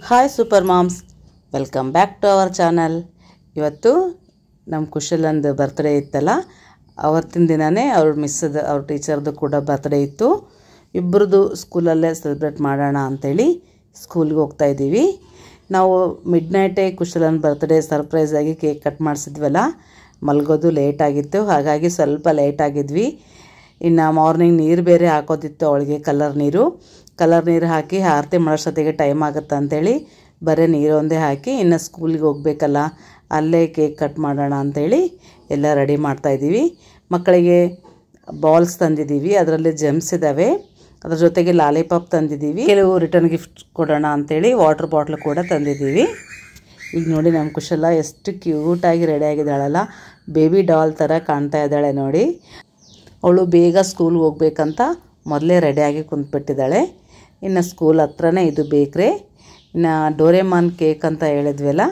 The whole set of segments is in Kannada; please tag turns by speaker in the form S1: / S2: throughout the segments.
S1: Hi super moms, welcome back to our channel. ಇವತ್ತು ನಮ್ಮ ಕುಶಲಂದು ಬರ್ತ್ಡೇ ಇತ್ತಲ್ಲ, ಅವತ್ತಿನ ದಿನವೇ ಅವ್ರ ಟೀಚರ್ದು ಕೂಡ ಬರ್ತ್ಡೇ ಇತ್ತು. ಇಬ್ಬರದು ಸ್ಕೂಲಲ್ಲೇ ಸೆಲೆಬ್ರೇಟ್ ಮಾಡೋಣ ಅಂಥೇಳಿ ಸ್ಕೂಲ್ಗೆ ಹೋಗ್ತಾ ಇದ್ದೀವಿ. ನಾವು ಮಿಡ್ನೈಟೇ ಕುಶಲನ್ ಬರ್ತ್ಡೇ ಸರ್ಪ್ರೈಸಾಗಿ ಕೇಕ್ ಕಟ್ ಮಾಡಿಸಿದ್ವಲ್ಲ, ಮಲಗೋದು ಲೇಟಾಗಿತ್ತು, ಹಾಗಾಗಿ ಸ್ವಲ್ಪ ಲೇಟಾಗಿದ್ವಿ. ಇನ್ನು ಮಾರ್ನಿಂಗ್ ನೀರು ಬೇರೆ ಹಾಕೋದಿತ್ತು ಅವಳಿಗೆ, ಕಲರ್ ನೀರು ಹಾಕಿ ಆರತಿ ಮಾಡೋಷ್ಟೊತ್ತಿಗೆ ಟೈಮ್ ಆಗುತ್ತೆ ಅಂಥೇಳಿ ಬರೀ ನೀರು ಒಂದೇ ಹಾಕಿ ಇನ್ನು ಸ್ಕೂಲಿಗೆ ಹೋಗಬೇಕಲ್ಲ, ಅಲ್ಲೇ ಕೇಕ್ ಕಟ್ ಮಾಡೋಣ ಅಂಥೇಳಿ ಎಲ್ಲ ರೆಡಿ ಮಾಡ್ತಾಯಿದ್ದೀವಿ. ಮಕ್ಕಳಿಗೆ ಬಾಲ್ಸ್ ತಂದಿದ್ದೀವಿ, ಅದರಲ್ಲಿ ಜೆಮ್ಸ್ ಇದ್ದಾವೆ, ಅದ್ರ ಜೊತೆಗೆ ಲಾಲಿಪಾಪ್ ತಂದಿದ್ದೀವಿ. ಕೆಲವು ರಿಟರ್ನ್ ಗಿಫ್ಟ್ ಕೊಡೋಣ ಅಂಥೇಳಿ ವಾಟರ್ ಬಾಟ್ಲ್ ಕೂಡ ತಂದಿದ್ದೀವಿ. ಈಗ ನೋಡಿ ನಮ್ಮ ಕುಶಲ ಎಷ್ಟು ಕ್ಯೂಟಾಗಿ ರೆಡಿಯಾಗಿದ್ದಾಳಲ್ಲ, ಬೇಬಿ ಡಾಲ್ ಥರ ಕಾಣ್ತಾ ಇದ್ದಾಳೆ ನೋಡಿ. ಅವಳು ಬೇಗ ಸ್ಕೂಲ್ಗೆ ಹೋಗ್ಬೇಕಂತ ಮೊದಲೇ ರೆಡಿಯಾಗಿ ಕುಂತ್ಬಿಟ್ಟಿದ್ದಾಳೆ. ಇನ್ನು ಸ್ಕೂಲ್ ಹತ್ರನೇ ಇದು ಬೇಕ್ರಿ. ಇನ್ನು ಡೋರೆಮಾನ್ ಕೇಕ್ ಅಂತ ಹೇಳಿದ್ವಲ್ಲ,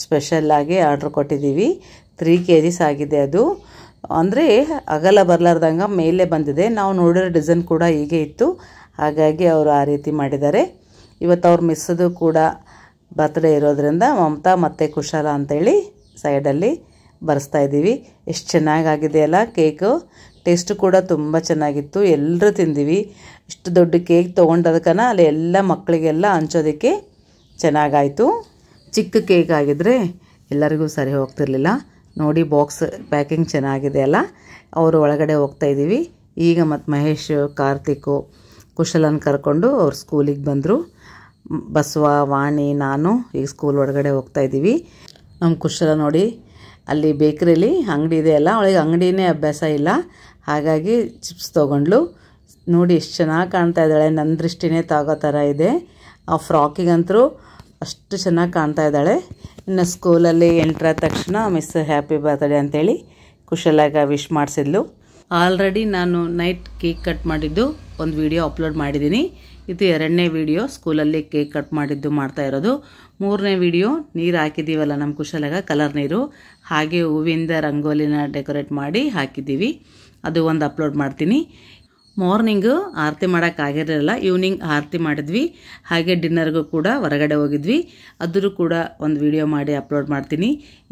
S1: ಸ್ಪೆಷಲ್ಲಾಗಿ ಆರ್ಡ್ರ್ ಕೊಟ್ಟಿದ್ದೀವಿ. 3 kgs ಆಗಿದೆ ಅದು. ಅಂದರೆ ಅಗಲ ಬರಲಾರ್ದಂಗೆ ಮೇಲೆ ಬಂದಿದೆ. ನಾವು ನೋಡಿರೋ ಡಿಸೈನ್ ಕೂಡ ಹೀಗೆ ಇತ್ತು, ಹಾಗಾಗಿ ಅವರು ಆ ರೀತಿ ಮಾಡಿದ್ದಾರೆ. ಇವತ್ತು ಅವ್ರು ಮಿಸ್ಸದು ಕೂಡ ಬರ್ತ್ಡೇ ಇರೋದ್ರಿಂದ ಮಮತಾ ಮತ್ತು ಕುಶಲ ಅಂಥೇಳಿ ಸೈಡಲ್ಲಿ ಬರೆಸ್ತಾ ಇದ್ದೀವಿ. ಎಷ್ಟು ಚೆನ್ನಾಗಾಗಿದೆ ಅಲ್ಲ ಕೇಕು. ಟೇಸ್ಟು ಕೂಡ ತುಂಬ ಚೆನ್ನಾಗಿತ್ತು, ಎಲ್ಲರೂ ತಿಂದಿವಿ. ಇಷ್ಟು ದೊಡ್ಡ ಕೇಕ್ ತೊಗೊಂಡದಕ್ಕನ ಅಲ್ಲಿ ಎಲ್ಲ ಮಕ್ಕಳಿಗೆಲ್ಲ ಹಂಚೋದಕ್ಕೆ ಚೆನ್ನಾಗಾಯಿತು. ಚಿಕ್ಕ ಕೇಕ್ ಆಗಿದ್ದರೆ ಎಲ್ಲರಿಗೂ ಸರಿ ಹೋಗ್ತಿರ್ಲಿಲ್ಲ. ನೋಡಿ ಬಾಕ್ಸ್ ಪ್ಯಾಕಿಂಗ್ ಚೆನ್ನಾಗಿದೆ ಅಲ್ಲ. ಅವರು ಒಳಗಡೆ ಹೋಗ್ತಾ ಇದ್ದೀವಿ. ಈಗ ಮತ್ತು ಮಹೇಶ್, ಕಾರ್ತಿಕ್, ಕುಶಲನ್ ಕರ್ಕೊಂಡು ಅವ್ರು ಸ್ಕೂಲಿಗೆ ಬಂದರು. ಬಸವ, ವಾಣಿ, ನಾನು ಈಗ ಸ್ಕೂಲ್ ಒಳಗಡೆ ಹೋಗ್ತಾ ಇದ್ದೀವಿ. ನಮ್ಮ ಕುಶಲ ನೋಡಿ ಅಲ್ಲಿ ಬೇಕ್ರಿಲಿ ಅಂಗಡಿ ಇದೆ ಅಲ್ಲ, ಅವಳಿಗೆ ಅಂಗಡಿನೇ ಅಭ್ಯಾಸ ಇಲ್ಲ, ಹಾಗಾಗಿ ಚಿಪ್ಸ್ ತೊಗೊಂಡ್ಲು. ನೋಡಿ ಎಷ್ಟು ಚೆನ್ನಾಗಿ ಕಾಣ್ತಾ ಇದ್ದಾಳೆ, ನನ್ನ ದೃಷ್ಟಿನೇ ತಾಗೋ ಥರ ಇದೆ. ಆ ಫ್ರಾಕಿಗಂತರೂ ಅಷ್ಟು ಚೆನ್ನಾಗಿ ಕಾಣ್ತಾ ಇದ್ದಾಳೆ. ಇನ್ನು ಸ್ಕೂಲಲ್ಲಿ ಎಂಟ್ರಾದ ತಕ್ಷಣ ಮಿಸ್ ಹ್ಯಾಪಿ ಬರ್ತ್ಡೇ ಅಂಥೇಳಿ ಕುಶಲಾಗ ವಿಶ್ ಮಾಡಿಸಿದ್ಲು. ಆಲ್ರೆಡಿ ನಾನು ನೈಟ್ ಕೇಕ್ ಕಟ್ ಮಾಡಿದ್ದು ಒಂದು ವಿಡಿಯೋ ಅಪ್ಲೋಡ್ ಮಾಡಿದ್ದೀನಿ. ಇದು 2ನೇ ವಿಡಿಯೋ ಸ್ಕೂಲಲ್ಲಿ ಕೇಕ್ ಕಟ್ ಮಾಡಿದ್ದು ಮಾಡ್ತಾ ಇರೋದು. 3ನೇ ವಿಡಿಯೋ ನೀರು ಹಾಕಿದ್ದೀವಲ್ಲ ನಮ್ಮ ಕುಶಲಾಗ, ಕಲರ್ ನೀರು, ಹಾಗೆ ಹೂವಿಂದ ರಂಗೋಲಿನ ಡೆಕೋರೇಟ್ ಮಾಡಿ ಹಾಕಿದ್ದೀವಿ. ಅದು ಒಂದು ಅಪ್ಲೋಡ್ ಮಾಡ್ತೀನಿ. ಮಾರ್ನಿಂಗು ಆರತಿ ಮಾಡೋಕ್ಕಾಗಿರಲಿಲ್ಲ, ಈವ್ನಿಂಗ್ ಆರತಿ ಮಾಡಿದ್ವಿ. ಹಾಗೆ ಡಿನ್ನರ್ಗೂ ಕೂಡ ಹೊರಗಡೆ ಹೋಗಿದ್ವಿ, ಅದರೂ ಕೂಡ ಒಂದು ವಿಡಿಯೋ ಮಾಡಿ ಅಪ್ಲೋಡ್ ಮಾಡ್ತೀನಿ.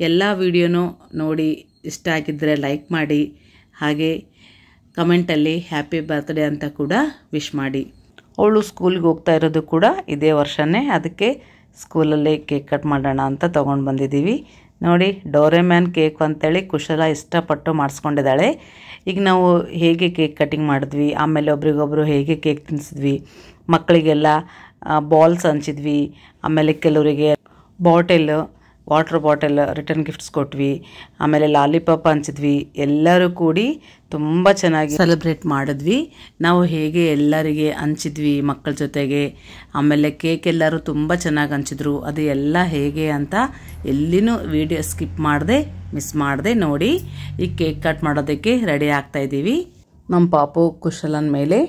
S1: ಎಲ್ಲ ವಿಡಿಯೋನೂ ನೋಡಿ ಇಷ್ಟ ಆಗಿದ್ದರೆ ಲೈಕ್ ಮಾಡಿ, ಹಾಗೆ ಕಮೆಂಟಲ್ಲಿ ಹ್ಯಾಪಿ ಬರ್ತ್ಡೇ ಅಂತ ಕೂಡ ವಿಶ್ ಮಾಡಿ. ಅವಳು ಸ್ಕೂಲ್ಗೆ ಹೋಗ್ತಾ ಇರೋದು ಕೂಡ ಇದೇ ವರ್ಷನೇ, ಅದಕ್ಕೆ ಸ್ಕೂಲಲ್ಲೇ ಕೇಕ್ ಕಟ್ ಮಾಡೋಣ ಅಂತ ತೊಗೊಂಡು ಬಂದಿದ್ದೀವಿ. ನೋಡಿ ಡೋರೆಮ್ಯಾನ್ ಕೇಕ್ ಅಂತೇಳಿ ಕುಶಲ ಇಷ್ಟಪಟ್ಟು ಮಾಡಿಸ್ಕೊಂಡಿದ್ದಾಳೆ. ಈಗ ನಾವು ಹೇಗೆ ಕೇಕ್ ಕಟಿಂಗ್ ಮಾಡಿದ್ವಿ, ಆಮೇಲೆ ಒಬ್ರಿಗೊಬ್ರು ಹೇಗೆ ಕೇಕ್ ತಿನ್ನಿಸಿದ್ವಿ, ಮಕ್ಕಳಿಗೆಲ್ಲ ಬಾಲ್ಸ್ ಹಂಚಿದ್ವಿ, ಆಮೇಲೆ ಕೆಲವರಿಗೆ ವಾಟರ್ ಬಾಟಲ್ ರಿಟರ್ನ್ ಗಿಫ್ಟ್ಸ್ ಕೊಟ್ವಿ, ಆಮೇಲೆ ಲಾಲಿಪಾಪ್ ಹಂಚಿದ್ವಿ. ಎಲ್ಲರೂ ಕೂಡಿ ತುಂಬ ಚೆನ್ನಾಗಿ ಸೆಲೆಬ್ರೇಟ್ ಮಾಡಿದ್ವಿ. ನಾವು ಹೇಗೆ ಎಲ್ಲರಿಗೆ ಹಂಚಿದ್ವಿ ಮಕ್ಕಳ ಜೊತೆಗೆ, ಆಮೇಲೆ ಕೇಕ್ ಎಲ್ಲರೂ ತುಂಬ ಚೆನ್ನಾಗಿ ಹಂಚಿದ್ರು. ಅದು ಎಲ್ಲ ಹೇಗೆ ಅಂತ ಎಲ್ಲಿನೂ ವಿಡಿಯೋ ಸ್ಕಿಪ್ ಮಾಡದೆ ಮಿಸ್ ಮಾಡದೆ ನೋಡಿ. ಈ ಕೇಕ್ ಕಟ್ ಮಾಡೋದಕ್ಕೆ ರೆಡಿ ಆಗ್ತಾ ಇದ್ದೀವಿ. ನಮ್ಮ ಪಾಪು ಕುಶಲನ್ ಮೇಲೆ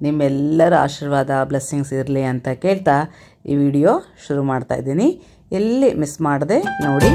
S1: ನಿಮ್ಮೆಲ್ಲರ ಆಶೀರ್ವಾದ, ಬ್ಲೆಸ್ಸಿಂಗ್ಸ್ ಇರಲಿ ಅಂತ ಕೇಳ್ತಾ ಈ ವಿಡಿಯೋ ಶುರು ಮಾಡ್ತಾ ಇದ್ದೀನಿ. ಎಲ್ಲಿ ಮಿಸ್ ಮಾಡದೆ ನೋಡಿ.